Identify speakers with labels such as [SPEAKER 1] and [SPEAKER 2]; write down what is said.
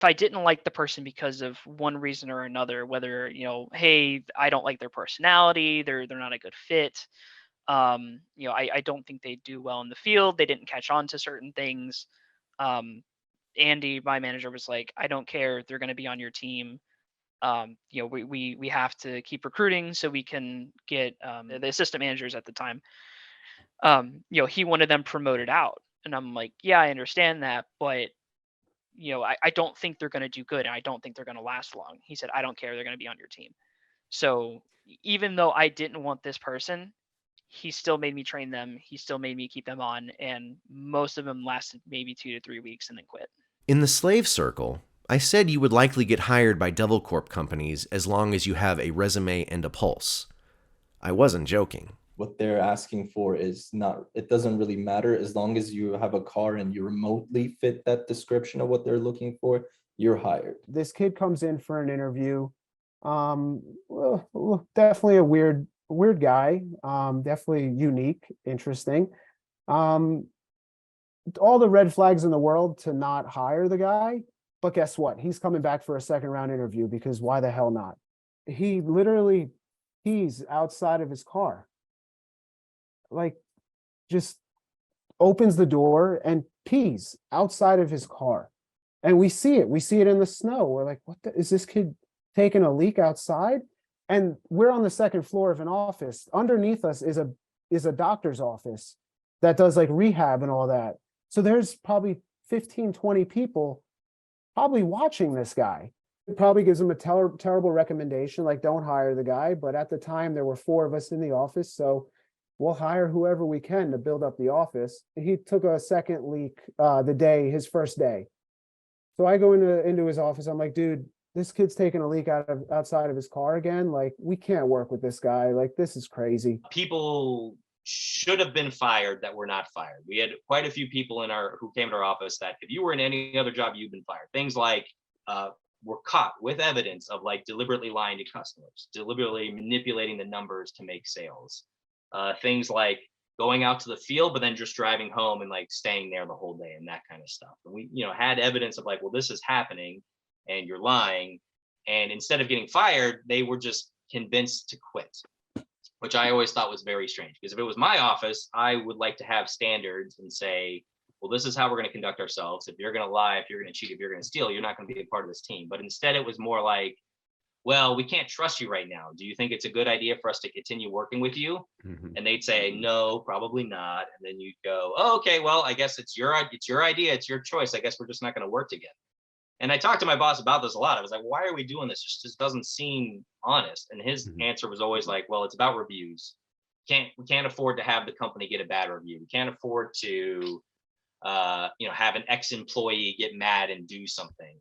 [SPEAKER 1] if I didn't like the person because of one reason or another, whether, hey, I don't like their personality, they're not a good fit. I don't think they do well in the field. They didn't catch on to certain things. Um, Andy, my manager, was like, I don't care. They're going to be on your team. We have to keep recruiting so we can get the assistant managers at the time. He wanted them promoted out. And I'm like, yeah, I understand that, but I don't think they're going to do good. And I don't think they're going to last long. He said, I don't care. They're going to be on your team. So even though I didn't want this person, he still made me train them. He still made me keep them on. And most of them lasted maybe 2 to 3 weeks and then quit.
[SPEAKER 2] In the slave circle, I said you would likely get hired by Devilcorp companies as long as you have a resume and a pulse. I wasn't joking.
[SPEAKER 3] What they're asking for is not, it doesn't really matter as long as you have a car and you remotely fit that description of what they're looking for, you're hired.
[SPEAKER 4] This kid comes in for an interview. Well, definitely a weird guy. Definitely unique, interesting. All the red flags in the world to not hire the guy. But guess what? He's coming back for a second round interview because why the hell not? He literally pees outside of his car. Like, just opens the door and pees outside of his car. And we see it. We see it in the snow. We're like, is this kid taking a leak outside? And we're on the second floor of an office. Underneath us is a doctor's office that does like rehab and all that. So there's probably 15, 20 people probably watching this guy. It probably gives him a terrible recommendation, like don't hire the guy. But at the time, there were 4 of us in the office. So we'll hire whoever we can to build up the office. He took a second leak his first day. So I go into his office. I'm like, dude, this kid's taking a leak outside of his car again. Like, we can't work with this guy. Like, this is crazy.
[SPEAKER 5] People should have been fired that were not fired. We had quite a few people who came to our office that if you were in any other job, you'd been fired. Things like were caught with evidence of like deliberately lying to customers, deliberately manipulating the numbers to make sales. Things like going out to the field, but then just driving home and like staying there the whole day and that kind of stuff. And we, had evidence of like, well, this is happening and you're lying. And instead of getting fired, they were just convinced to quit, which I always thought was very strange. Because if it was my office, I would like to have standards and say, well, this is how we're going to conduct ourselves. If you're going to lie, if you're going to cheat, if you're going to steal, you're not going to be a part of this team. But instead, it was more like, well, we can't trust you right now. Do you think it's a good idea for us to continue working with you? Mm-hmm. And they'd say, no, probably not. And then you'd go, oh, okay, well, I guess it's your idea. It's your choice. I guess we're just not going to work together. And I talked to my boss about this a lot. I was like, why are we doing this? It just doesn't seem honest. And his answer was always like, well, it's about reviews. We can't afford to have the company get a bad review. We can't afford to, have an ex-employee get mad and do something.